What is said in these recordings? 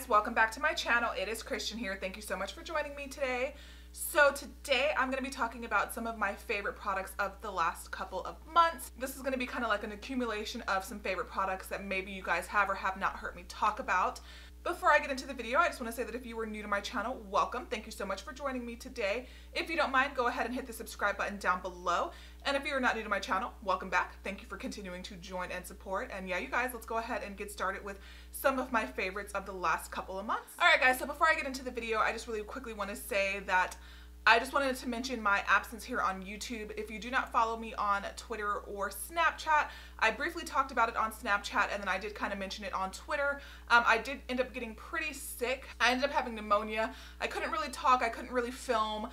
guys, welcome back to my channel. It is Christian here. Thank you so much for joining me today. So today I'm going to be talking about some of my favorite products of the last couple of months. This is going to be kind of like an accumulation of some favorite products that maybe you guys have or have not heard me talk about. Before I get into the video, I just want to say that if you were new to my channel, welcome. Thank you so much for joining me today. If you don't mind, go ahead and hit the subscribe button down below. And if you're not new to my channel, welcome back. Thank you for continuing to join and support. And yeah, you guys, let's go ahead and get started with some of my favorites of the last couple of months. All right, guys, so before I get into the video, I just really quickly want to say that I just wanted to mention my absence here on YouTube. If you do not follow me on Twitter or Snapchat, I briefly talked about it on Snapchat and then I did kind of mention it on Twitter. I did end up getting pretty sick. I ended up having pneumonia. I couldn't really talk. I couldn't really film.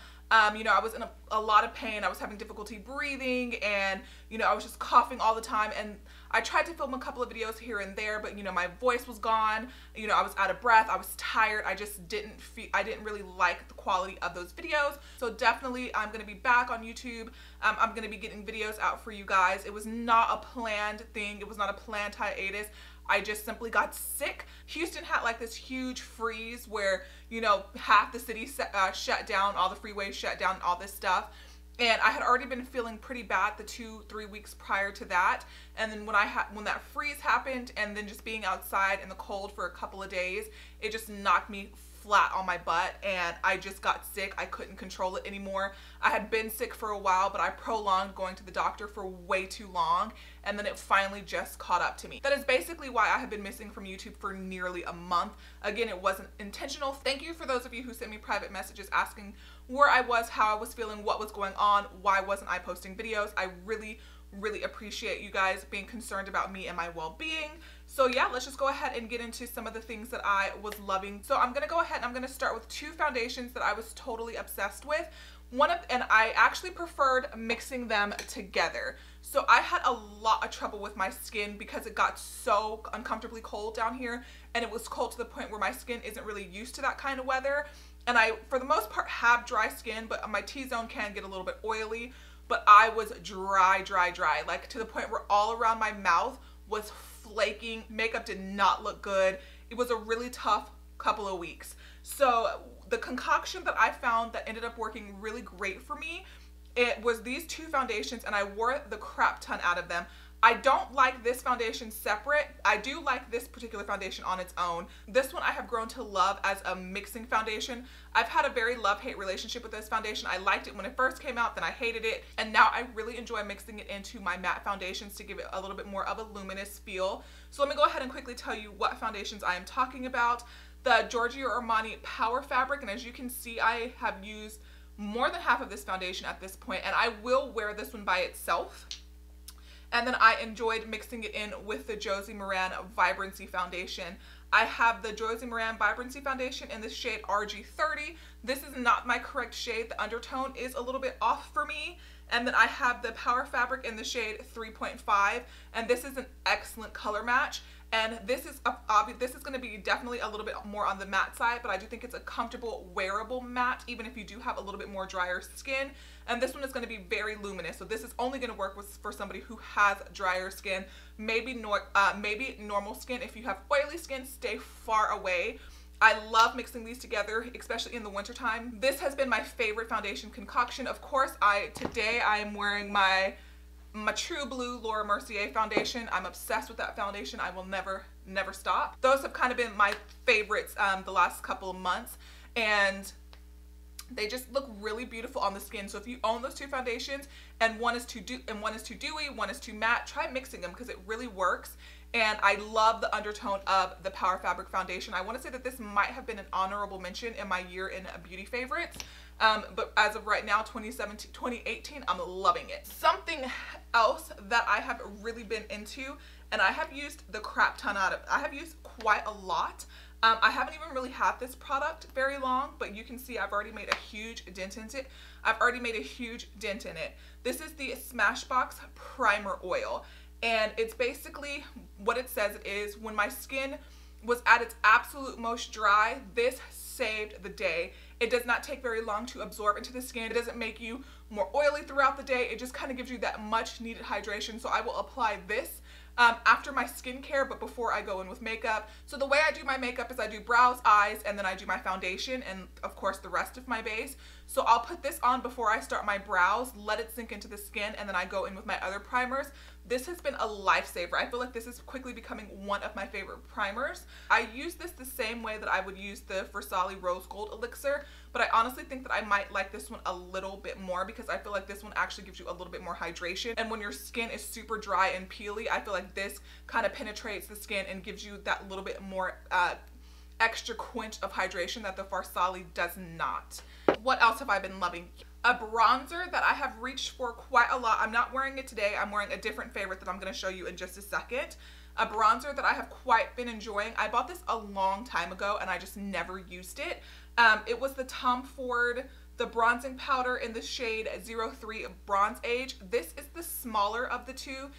You know, I was in a lot of pain. I was having difficulty breathing and, you know, I was just coughing all the time. And I tried to film a couple of videos here and there, but, you know, my voice was gone. You know, I was out of breath. I was tired. I just didn't really like the quality of those videos. So definitely I'm going to be back on YouTube. I'm going to be getting videos out for you guys. It was not a planned thing. It was not a planned hiatus. I just simply got sick. Houston had like this huge freeze where, you know, half the city shut down, all the freeways shut down, all this stuff. And I had already been feeling pretty bad the 2-3 weeks prior to that. And then when that freeze happened and then just being outside in the cold for a couple of days, it just knocked me flat on my butt and I just got sick. I couldn't control it anymore. I had been sick for a while, but I prolonged going to the doctor for way too long and then it finally just caught up to me. That is basically why I have been missing from YouTube for nearly a month. Again, it wasn't intentional. Thank you for those of you who sent me private messages asking where I was, how I was feeling, what was going on, why wasn't I posting videos. I really appreciate you guys being concerned about me and my well-being. So yeah, let's just go ahead and get into some of the things that I was loving. So I'm gonna go ahead and I'm gonna start with two foundations that I was totally obsessed with. And I actually preferred mixing them together. So I had a lot of trouble with my skin because it got so uncomfortably cold down here and it was cold to the point where my skin isn't really used to that kind of weather. And I, for the most part, have dry skin, but my T-zone can get a little bit oily. But I was dry, like to the point where all around my mouth was flaking. Makeup did not look good. It was a really tough couple of weeks. So the concoction that I found that ended up working really great for me, it was these two foundations and I wore the crap ton out of them. I don't like this foundation separate. I do like this particular foundation on its own. This one I have grown to love as a mixing foundation. I've had a very love-hate relationship with this foundation. I liked it when it first came out, then I hated it. And now I really enjoy mixing it into my matte foundations to give it a little bit more of a luminous feel. So let me go ahead and quickly tell you what foundations I am talking about. The GIORGIO Armani Power Fabric, and as you can see, I have used more than half of this foundation at this point, and I will wear this one by itself. And then I enjoyed mixing it in with the JOSIE MARAN Vibrancy Foundation. I have the JOSIE MARAN Vibrancy Foundation in the shade RG30. This is not my correct shade. The undertone is a little bit off for me. And then I have the Power Fabric in the shade 3.5. And this is an excellent color match. And this is going to be definitely a little bit more on the matte side, but I do think it's a comfortable, wearable matte, even if you do have a little bit more drier skin. And this one is going to be very luminous, so this is only going to work for somebody who has drier skin. Maybe normal skin. If you have oily skin, stay far away. I love mixing these together, especially in the wintertime. This has been my favorite foundation concoction. Of course, today I am wearing my True Blue Laura Mercier foundation. I'm obsessed with that foundation. I will never stop. Those have kind of been my favorites the last couple of months, and they just look really beautiful on the skin. So if you own those two foundations and one is too dewy, one is too matte, try mixing them because it really works. And I love the undertone of the Power Fabric foundation. I want to say that this might have been an honorable mention in my year in beauty favorites. But as of right now, 2018, I'm loving it. Something else that I have really been into, and I have used the crap ton out of, I have used quite a lot. I haven't even really had this product very long, but you can see I've already made a huge dent in it. This is the SMASHBOX Primer Oil. And it's basically what it says it is. When my skin was at its absolute most dry, this saved the day. It does not take very long to absorb into the skin. It doesn't make you more oily throughout the day. It just kind of gives you that much needed hydration. So I will apply this after my skincare, but before I go in with makeup. So the way I do my makeup is I do brows, eyes, and then I do my foundation, and of course the rest of my base. So I'll put this on before I start my brows, let it sink into the skin, and then I go in with my other primers. This has been a lifesaver. I feel like this is quickly becoming one of my favorite primers. I use this the same way that I would use the FARMACY Rose Gold Elixir, but I honestly think that I might like this one a little bit more because I feel like this one actually gives you a little bit more hydration. And when your skin is super dry and peely, I feel like this kind of penetrates the skin and gives you that little bit more extra quench of hydration that the FARMACY does not. What else have I been loving? A bronzer that I have reached for quite a lot. I'm not wearing it today. I'm wearing a different favorite that I'm going to show you in just a second. A bronzer that I have quite been enjoying. I bought this a long time ago and I just never used it. It was the Tom Ford, the bronzing powder in the shade 03 Bronze Age. This is the smaller of the two.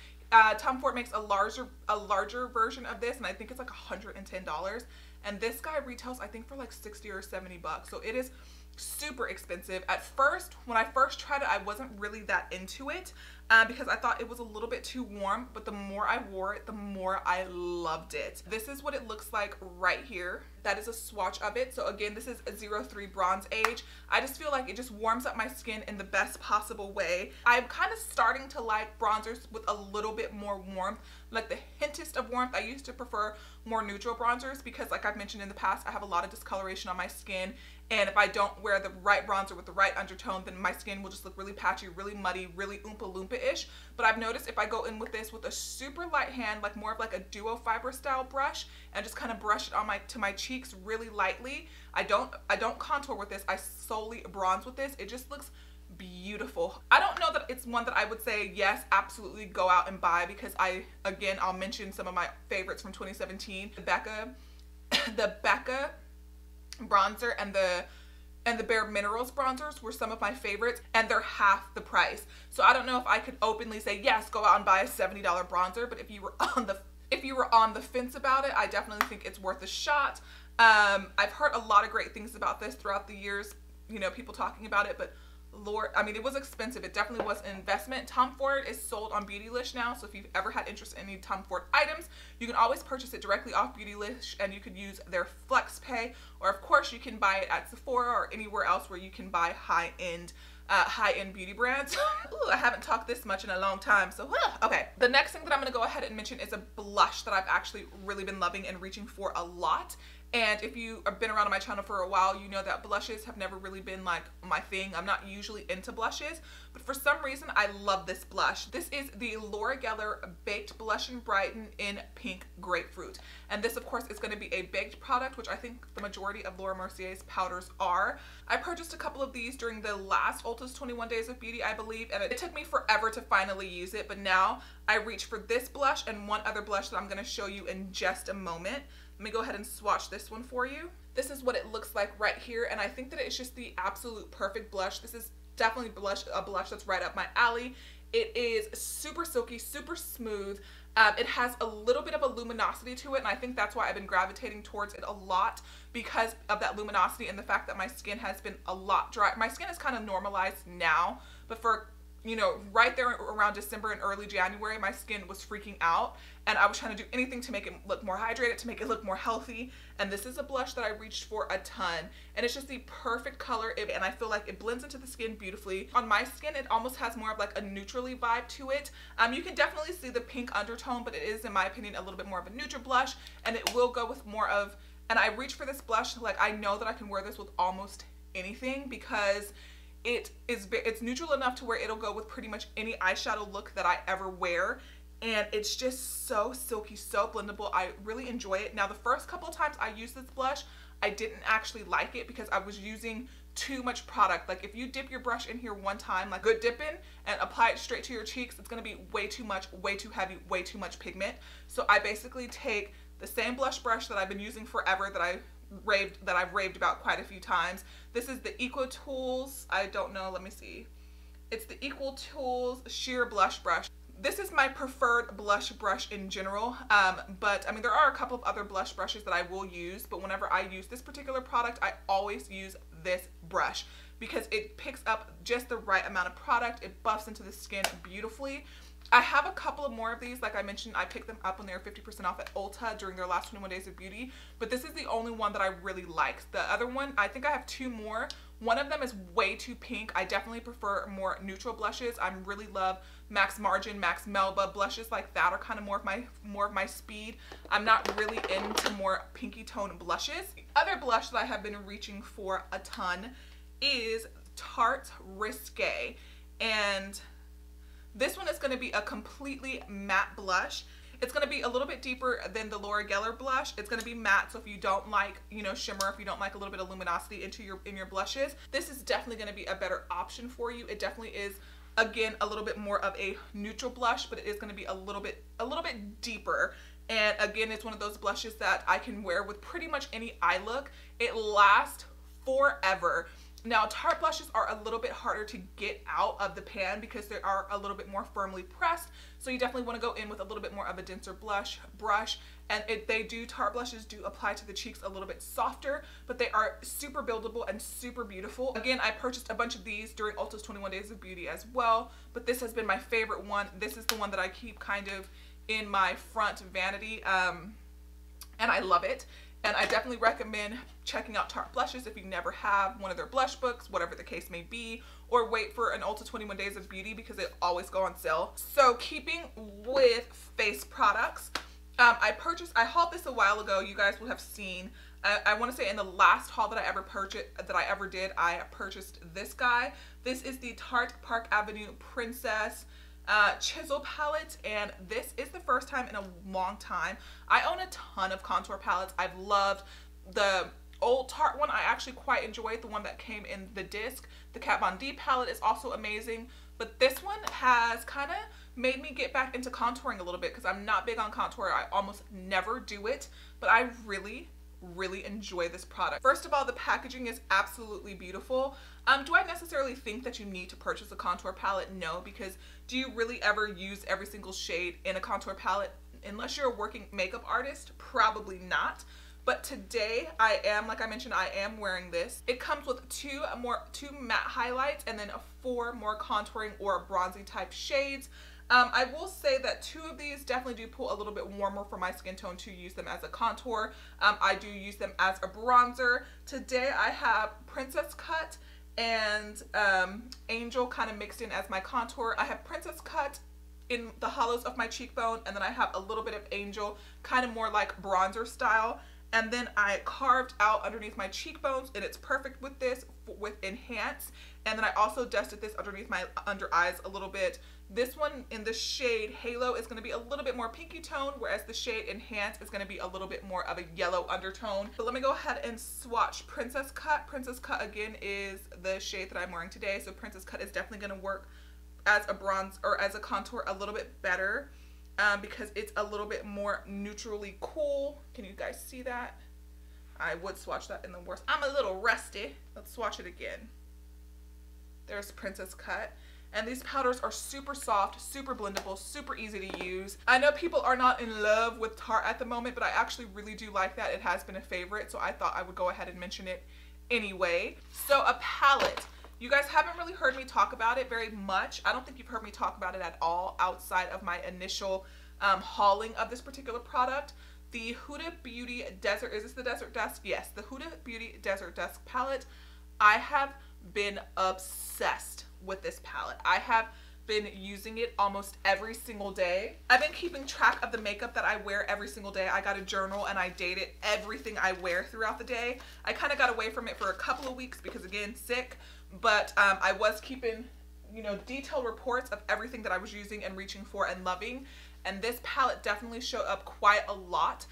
Tom Ford makes a larger version of this, and I think it's like $110. And this guy retails, I think, for like 60 or 70 bucks. So it is super expensive. At first, when I first tried it, I wasn't really that into it because I thought it was a little bit too warm, but the more I wore it, the more I loved it. This is what it looks like right here. That is a swatch of it. So again, this is a 03 Bronze Age. I just feel like it just warms up my skin in the best possible way. I'm kind of starting to like bronzers with a little bit more warmth, like the hintest of warmth. I used to prefer more neutral bronzers because, like I've mentioned in the past, I have a lot of discoloration on my skin, and if I don't wear the right bronzer with the right undertone, then my skin will just look really patchy, really muddy, really Oompa Loompa-ish. But I've noticed if I go in with this with a super light hand, like more of like a duo fiber style brush, and just kind of brush it on to my cheeks really lightly. I don't contour with this. I solely bronze with this. It just looks beautiful. I don't know that it's one that I would say yes, absolutely go out and buy, because I'll mention some of my favorites from 2017. The Becca bronzer and the Bare Minerals bronzers were some of my favorites, and they're half the price. So I don't know if I could openly say yes, go out and buy a $70 bronzer, but if you were on the fence about it, I definitely think it's worth a shot. I've heard a lot of great things about this throughout the years, you know, people talking about it, but Lord, I mean, it was expensive. It definitely was an investment. Tom Ford is sold on Beautylish now, so if you've ever had interest in any Tom Ford items, you can always purchase it directly off Beautylish, and you could use their flex pay, or of course you can buy it at Sephora or anywhere else where you can buy high-end beauty brands. Ooh, I haven't talked this much in a long time, so okay. The next thing that I'm going to go ahead and mention is a blush that I've actually really been loving and reaching for a lot. And if you have been around on my channel for a while, you know that blushes have never really been like my thing. I'm not usually into blushes, but for some reason I love this blush. This is the Laura Geller Baked Blush-n-Brighten in Pink Grapefruit. And this, of course, is going to be a baked product, which I think the majority of Laura Mercier's powders are. I purchased a couple of these during the last Ulta's 21 Days of Beauty, I believe, and it took me forever to finally use it, but now I reach for this blush and one other blush that I'm going to show you in just a moment. Let me go ahead and swatch this one for you. This is what it looks like right here, and I think that it's just the absolute perfect blush. This is definitely a blush that's right up my alley. It is super silky, super smooth. It has a little bit of a luminosity to it, and I think that's why I've been gravitating towards it a lot, because of that luminosity and the fact that my skin has been a lot dry. My skin is kind of normalized now, but for, you know, right there around December and early January, my skin was freaking out, and I was trying to do anything to make it look more hydrated, to make it look more healthy. And this is a blush that I reached for a ton, and it's just the perfect color, and I feel like it blends into the skin beautifully. On my skin, it almost has more of like a neutrally vibe to it. You can definitely see the pink undertone, but it is, in my opinion, a little bit more of a neutral blush, and it will go with more of, and I reach for this blush, like I know that I can wear this with almost anything, because it's neutral enough to where it'll go with pretty much any eyeshadow look that I ever wear, and it's just so silky, so blendable. I really enjoy it. Now, the first couple of times I used this blush, I didn't actually like it because I was using too much product. Like, if you dip your brush in here one time, like good dipping, and apply it straight to your cheeks, it's gonna be way too much, way too heavy, way too much pigment. So I basically take the same blush brush that I've been using forever, that I've raved about quite a few times. This is the EcoTools, I don't know, let me see. It's the EcoTools Sheer Blush Brush. This is my preferred blush brush in general, but I mean, there are a couple of other blush brushes that I will use, but whenever I use this particular product, I always use this brush because it picks up just the right amount of product. It buffs into the skin beautifully. I have a couple of more of these. Like I mentioned, I picked them up when they were 50% off at Ulta during their last 21 days of beauty, but this is the only one that I really like. The other one, I think I have two more. One of them is way too pink. I definitely prefer more neutral blushes. I really love Max Margin, Max Melba. Blushes like that are kind of more of my speed. I'm not really into more pinky tone blushes. The other blush that I have been reaching for a ton is Tarte Risque, and this one is going to be a completely matte blush. It's going to be a little bit deeper than the Laura Geller blush. It's going to be matte, so if you don't like, you know, shimmer, if you don't like a little bit of luminosity in your blushes, this is definitely going to be a better option for you. It definitely is, again, a little bit more of a neutral blush, but it is going to be a little bit deeper. And again, it's one of those blushes that I can wear with pretty much any eye look. It lasts forever. Now, Tarte blushes are a little bit harder to get out of the pan because they are a little bit more firmly pressed. So you definitely want to go in with a little bit more of a denser brush. And Tarte blushes do apply to the cheeks a little bit softer, but they are super buildable and super beautiful. Again, I purchased a bunch of these during Ulta's 21 Days of Beauty as well, but this has been my favorite one. This is the one that I keep kind of in my front vanity, and I love it. And I definitely recommend checking out Tarte blushes if you never have one of their blush books, whatever the case may be, or wait for an Ulta 21 Days of Beauty because they always go on sale. So keeping with face products, I hauled this a while ago. You guys will have seen. I want to say in the last haul that I ever did, I purchased this guy. This is the Tarte Park Avenue Princess Chisel palette, and this is the first time in a long time. I own a ton of contour palettes. I've loved the old Tarte one. I actually quite enjoyed the one that came in the disc. The Kat Von D palette is also amazing, but this one has kind of made me get back into contouring a little bit because I'm not big on contour. I almost never do it, but I really enjoy this product. First of all, the packaging is absolutely beautiful. Do I necessarily think that you need to purchase a contour palette? No, because do you really ever use every single shade in a contour palette? Unless you're a working makeup artist, probably not. But today like I mentioned, I am wearing this. It comes with two matte highlights and then 4 more contouring or bronzy type shades. I will say that 2 of these definitely do pull a little bit warmer for my skin tone to use them as a contour. I do use them as a bronzer. Today I have Princess Cut and Angel kind of mixed in as my contour. I have Princess Cut in the hollows of my cheekbone, and then I have a little bit of Angel, kind of more like bronzer style. And then I carved out underneath my cheekbones, and it's perfect with this, with Enhance. And then I also dusted this underneath my under eyes a little bit. This one in the shade Halo is going to be a little bit more pinky tone, whereas the shade Enhance is going to be a little bit more of a yellow undertone. But let me go ahead and swatch Princess Cut. Princess Cut, again, is the shade that I'm wearing today. So Princess Cut is definitely going to work as a bronze or as a contour a little bit better. Because it's a little bit more neutrally cool. Can you guys see that? I would swatch that in the worst. I'm a little rusty. Let's swatch it again. There's Princess Cut. And these powders are super soft, super blendable, super easy to use. I know people are not in love with Tarte at the moment, but I actually really do like that. It has been a favorite, so I thought I would go ahead and mention it anyway. So a palette. You guys haven't really heard me talk about it very much. I don't think you've heard me talk about it at all outside of my initial hauling of this particular product. The Huda Beauty Desert, is this the Desert Dusk? Yes, the Huda Beauty Desert Dusk palette. I have been obsessed with this palette. I have been using it almost every single day. I've been keeping track of the makeup that I wear every single day. I got a journal and I dated everything I wear throughout the day. I kind of got away from it for a couple of weeks because, again, sick. But I was keeping, you know, detailed reports of everything that I was using and reaching for and loving. And this palette definitely showed up quite a lot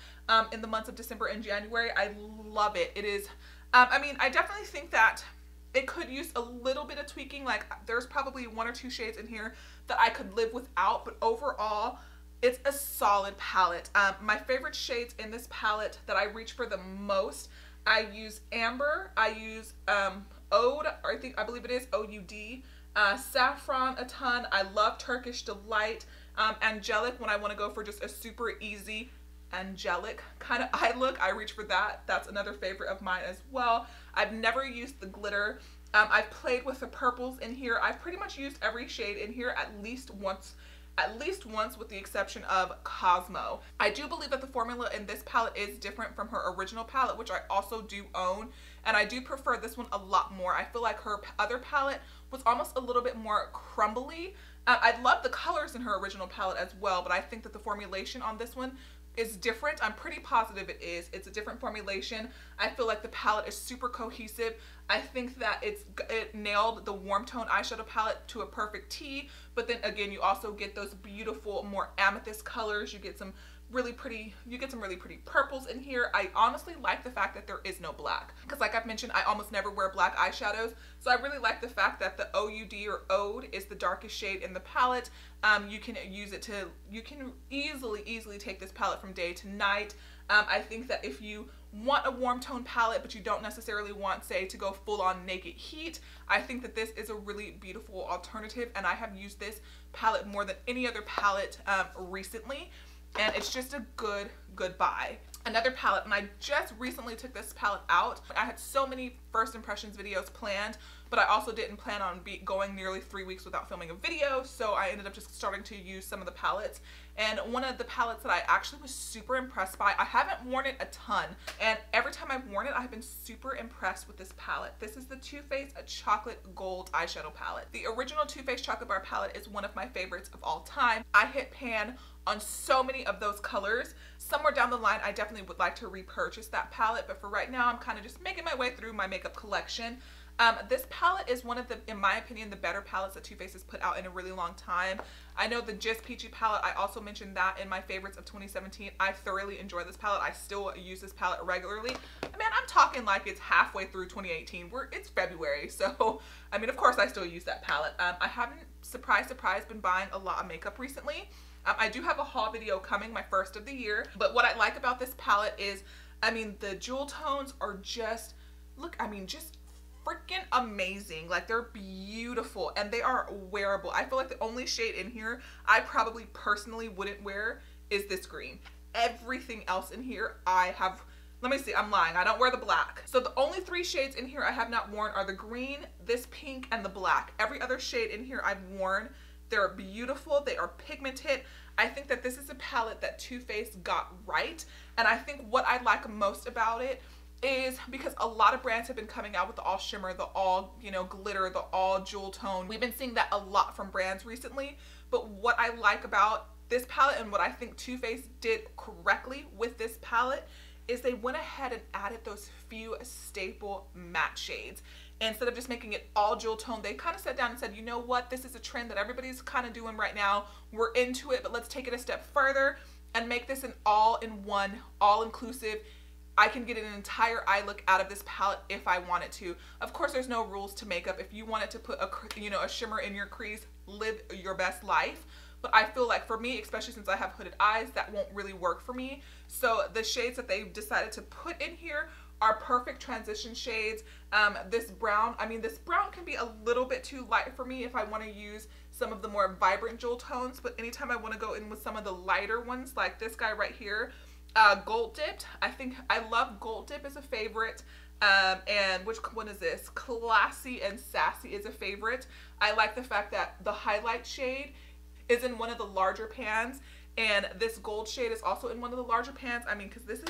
in the months of December and January. I love it. It is, I mean, I definitely think that it could use a little bit of tweaking. Like, there's probably 1 or 2 shades in here that I could live without. But overall, it's a solid palette. My favorite shades in this palette that I reach for the most, I use Amber. I use Ode, or I believe it is OUD, Saffron a ton. I love Turkish Delight, Angelic when I want to go for just a super easy angelic kind of eye look. I reach for that. That's another favorite of mine as well. I've never used the glitter. I've played with the purples in here. I've pretty much used every shade in here at least once at least once, with the exception of Cosmo. I do believe that the formula in this palette is different from her original palette, which I also do own, and I do prefer this one a lot more. I feel like her other palette was almost a little bit more crumbly. I love the colors in her original palette as well, but I think that the formulation on this one is different. I'm pretty positive it is. It's a different formulation. I feel like the palette is super cohesive. I think that it nailed the warm tone eyeshadow palette to a perfect T, but then again, you also get those beautiful, more amethyst colors. You get some really pretty purples in here. I honestly like the fact that there is no black, because like I've mentioned, I almost never wear black eyeshadows, so I really like the fact that the OUD or Ode is the darkest shade in the palette. You can use it to, you can easily take this palette from day to night. I think that if you want a warm tone palette but you don't necessarily want, say, to go full on naked heat, I think that this is a really beautiful alternative, and I have used this palette more than any other palette recently, and it's just a good buy. Another palette, and I just recently took this palette out. I had so many first impressions videos planned, but I also didn't plan on going nearly 3 weeks without filming a video, so I ended up just starting to use some of the palettes. And one of the palettes that I actually was super impressed by, I haven't worn it a ton, and every time I've worn it, I've been super impressed with this palette. This is the Too Faced Chocolate Gold eyeshadow palette. The original Too Faced Chocolate Bar palette is one of my favorites of all time. I hit pan on so many of those colors. Somewhere down the line, I definitely would like to repurchase that palette, but for right now, I'm kind of just making my way through my makeup collection. This palette is one of the, in my opinion, the better palettes that Too Faced has put out in a really long time. I know the Just Peachy palette, I also mentioned that in my favorites of 2017. I thoroughly enjoy this palette. I still use this palette regularly. I mean, I'm talking like it's halfway through 2018. It's February, so I mean, of course I still use that palette. I haven't, surprise, been buying a lot of makeup recently. I do have a haul video coming, my first of the year, but what I like about this palette is, I mean, the jewel tones are just, look, I mean, just freaking amazing. Like, they're beautiful and they are wearable. I feel like the only shade in here I probably personally wouldn't wear is this green. Everything else in here I have, let me see, I'm lying, I don't wear the black. So the only 3 shades in here I have not worn are the green, this pink, and the black. Every other shade in here I've worn. They're beautiful, they are pigmented. I think that this is a palette that Too Faced got right, and I think what I like most about it is because a lot of brands have been coming out with the all shimmer, the all, you know, glitter, the all jewel tone. We've been seeing that a lot from brands recently, but what I like about this palette and what I think Too Faced did correctly with this palette is they went ahead and added those few staple matte shades. Instead of just making it all jewel tone, they kind of sat down and said, you know what, this is a trend that everybody's kind of doing right now. We're into it, but let's take it a step further and make this an all-in-one, all-inclusive. I can get an entire eye look out of this palette if I wanted to. Of course, there's no rules to makeup. If you wanted to put a, you know, a shimmer in your crease, live your best life. But I feel like for me, especially since I have hooded eyes, that won't really work for me. So the shades that they decided to put in here are perfect transition shades. This brown, I mean, this brown can be a little bit too light for me if I want to use some of the more vibrant jewel tones, but anytime I want to go in with some of the lighter ones, like this guy right here, Gold Dipped. I think I love Gold Dip as a favorite. And which one is this? Classy and Sassy is a favorite. I like the fact that the highlight shade is in one of the larger pans, and this gold shade is also in one of the larger pans. I mean, because this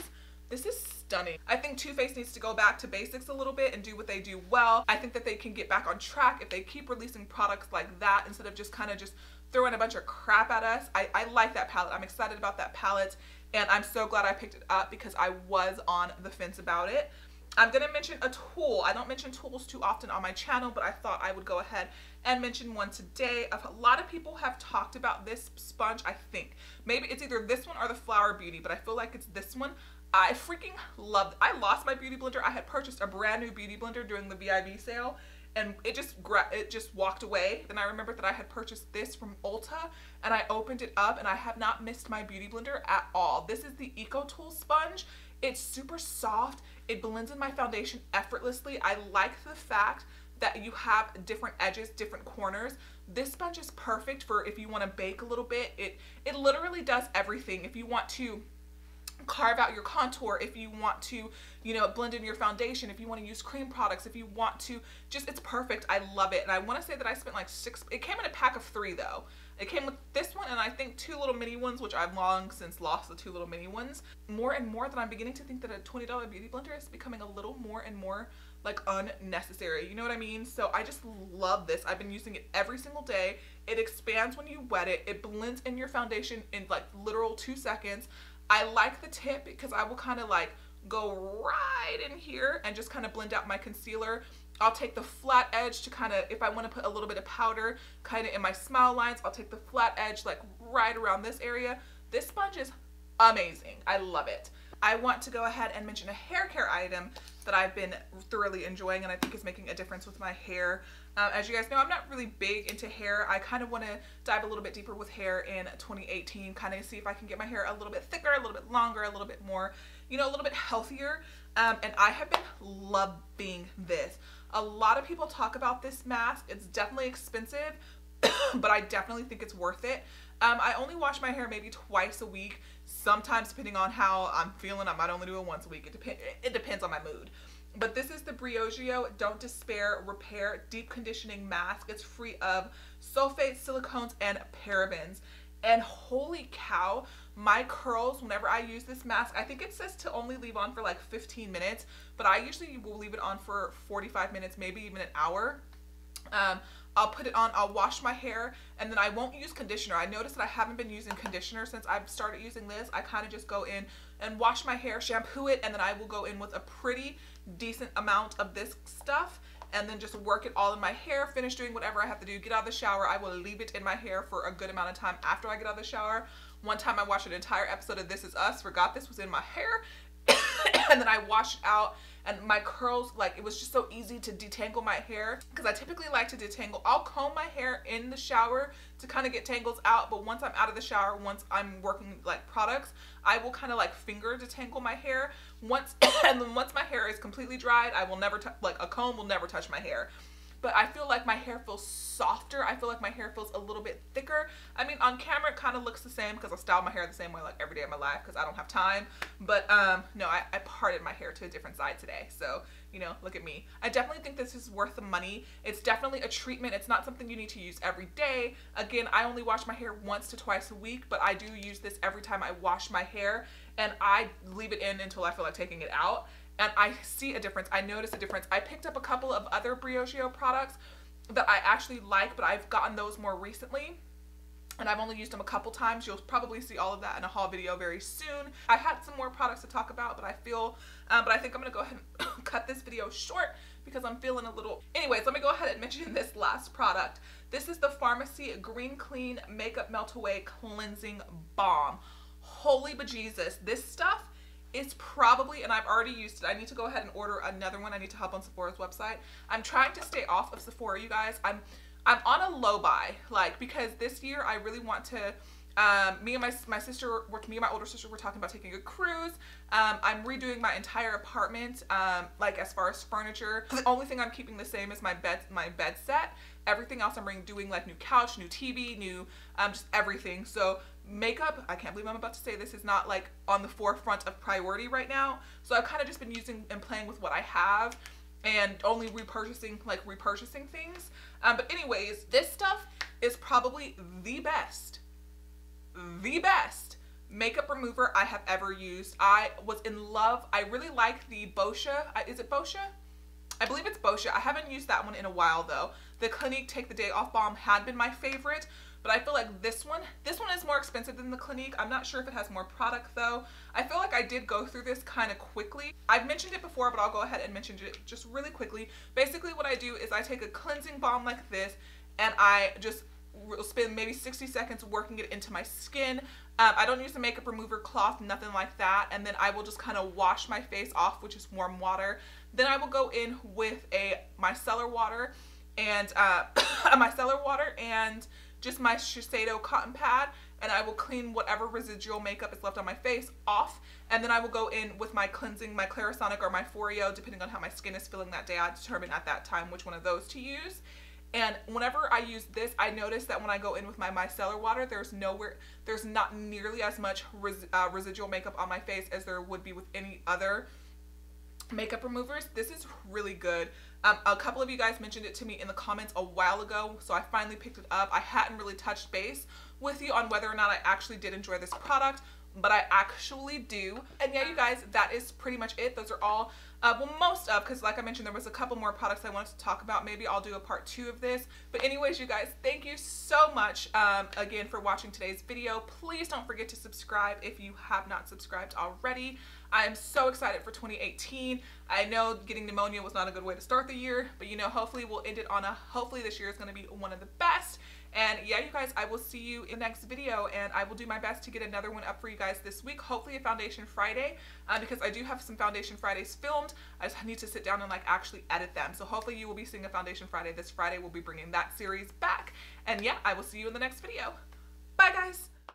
is stunning. I think Too Faced needs to go back to basics a little bit and do what they do well. I think that they can get back on track if they keep releasing products like that instead of just kind of just throwing a bunch of crap at us. I like that palette. I'm excited about that palette, and I'm so glad I picked it up because I was on the fence about it. I'm going to mention a tool. I don't mention tools too often on my channel, but I thought I would go ahead and mention one today. A lot of people have talked about this sponge, I think. Maybe it's either this one or the Flower Beauty, but I feel like it's this one. I freaking loved it. I lost my beauty blender. I had purchased a brand new beauty blender during the VIB sale, and it just walked away. Then I remembered that I had purchased this from Ulta, and I opened it up, and I have not missed my beauty blender at all. This is the Eco Tool sponge. It's super soft. It blends in my foundation effortlessly. I like the fact that you have different edges, different corners. This sponge is perfect for if you want to bake a little bit. It literally does everything. If you want to carve out your contour, if you want to, you know, blend in your foundation, if you want to use cream products, if you want to just, it's perfect. I love it. And I want to say that I spent like it came in a pack of 3 though. It came with this one and I think 2 little mini ones, which I've long since lost the 2 little mini ones. More and more that I'm beginning to think that a $20 beauty blender is becoming a little more and more like unnecessary. You know what I mean? So I just love this. I've been using it every single day. It expands when you wet it. It blends in your foundation in like literal 2 seconds. I like the tip because I will kind of like go right in here and just kind of blend out my concealer. I'll take the flat edge to kind of, if I want to put a little bit of powder kind of in my smile lines, I'll take the flat edge like right around this area. This sponge is amazing. I love it. I want to go ahead and mention a hair care item that I've been thoroughly enjoying and I think is making a difference with my hair. As you guys know, I'm not really big into hair. I kind of want to dive a little bit deeper with hair in 2018, kind of see if I can get my hair a little bit thicker, a little bit longer, a little bit more, you know, a little bit healthier. And I have been loving this. A lot of people talk about this mask. It's definitely expensive, but I definitely think it's worth it. I only wash my hair maybe twice a week. Sometimes, depending on how I'm feeling, I might only do it once a week. It depends on my mood. But this is the BRIOGEO Don't Despair Repair Deep Conditioning Mask. It's free of sulfates, silicones, and parabens. And holy cow, my curls, whenever I use this mask, I think it says to only leave on for like 15 minutes, but I usually will leave it on for 45 minutes, maybe even an hour. I'll put it on, I'll wash my hair, and then I won't use conditioner. I noticed that I haven't been using conditioner since I've started using this. I kind of just go in and wash my hair, shampoo it, and then I will go in with a pretty decent amount of this stuff and then just work it all in my hair, finish doing whatever I have to do, get out of the shower. I will leave it in my hair for a good amount of time after I get out of the shower. One time I watched an entire episode of This Is Us, forgot this was in my hair, and then I washed out, and my curls, like, it was just so easy to detangle my hair because I typically like to detangle. I'll comb my hair in the shower to kind of get tangles out, but once I'm out of the shower, once I'm working like products, I will kind of like finger detangle my hair and then once my hair is completely dried, I will never like a comb will never touch my hair. But I feel like my hair feels softer. I feel like my hair feels a little bit thicker. I mean, on camera it kind of looks the same because I style my hair the same way like every day of my life because I don't have time. But no, I parted my hair to a different side today. So, you know, look at me. I definitely think this is worth the money. It's definitely a treatment. It's not something you need to use every day. Again, I only wash my hair once to twice a week, but I do use this every time I wash my hair, and I leave it in until I feel like taking it out. And I see a difference. I notice a difference. I picked up a couple of other BRIOGEO products that I actually like, but I've gotten those more recently. And I've only used them a couple times. You'll probably see all of that in a haul video very soon. I had some more products to talk about, but I think I'm gonna go ahead and cut this video short because I'm feeling a little. Anyways, let me go ahead and mention this last product. This is the FARMACY Green Clean Makeup Meltaway Cleansing Balm. Holy bejesus, this stuff is probably, and I've already used it. I need to go ahead and order another one. I need to hop on Sephora's website. I'm trying to stay off of Sephora, you guys. I'm on a low buy, like, because this year I really want to, me and my older sister were talking about taking a cruise. I'm redoing my entire apartment, like as far as furniture. The only thing I'm keeping the same is my bed set. Everything else I'm doing like new couch, new TV, new, just everything. So makeup, I can't believe I'm about to say this, is not like on the forefront of priority right now. So I've kind of just been using and playing with what I have and only repurchasing things. But anyways, this stuff is probably the best makeup remover I have ever used. I was in love. I really like the Boscia. Is it Boscia? I believe it's Boscia. I haven't used that one in a while though. The Clinique Take the Day Off Balm had been my favorite, but I feel like this one is more expensive than the Clinique. I'm not sure if it has more product though. I feel like I did go through this kind of quickly. I've mentioned it before, but I'll go ahead and mention it just really quickly. Basically what I do is I take a cleansing balm like this and I just spend maybe 60 seconds working it into my skin. I don't use a makeup remover cloth, nothing like that. And then I will just kind of wash my face off, which is warm water. Then I will go in with micellar water and just my Shiseido cotton pad, and I will clean whatever residual makeup is left on my face off. And then I will go in with my cleansing, my Clarisonic or my Foreo, depending on how my skin is feeling that day. I determine at that time which one of those to use. And whenever I use this, I notice that when I go in with my micellar water, there's not nearly as much residual makeup on my face as there would be with any other makeup removers. This is really good. A couple of you guys mentioned it to me in the comments a while ago, so I finally picked it up. I hadn't really touched base with you on whether or not I actually did enjoy this product, but I actually do. And yeah, you guys, that is pretty much it. Those are all, well, most of, because like I mentioned, there was a couple more products I wanted to talk about. Maybe I'll do a part 2 of this. But anyways, you guys, thank you so much again for watching today's video. Please don't forget to subscribe if you have not subscribed already. I am so excited for 2018. I know getting pneumonia was not a good way to start the year, but you know, hopefully we'll end it on a, hopefully this year is going to be one of the best. And yeah, you guys, I will see you in the next video, and I will do my best to get another one up for you guys this week. Hopefully a Foundation Friday, because I do have some Foundation Fridays filmed. I just need to sit down and like actually edit them. So hopefully you will be seeing a Foundation Friday this Friday. We'll be bringing that series back. And yeah, I will see you in the next video. Bye guys.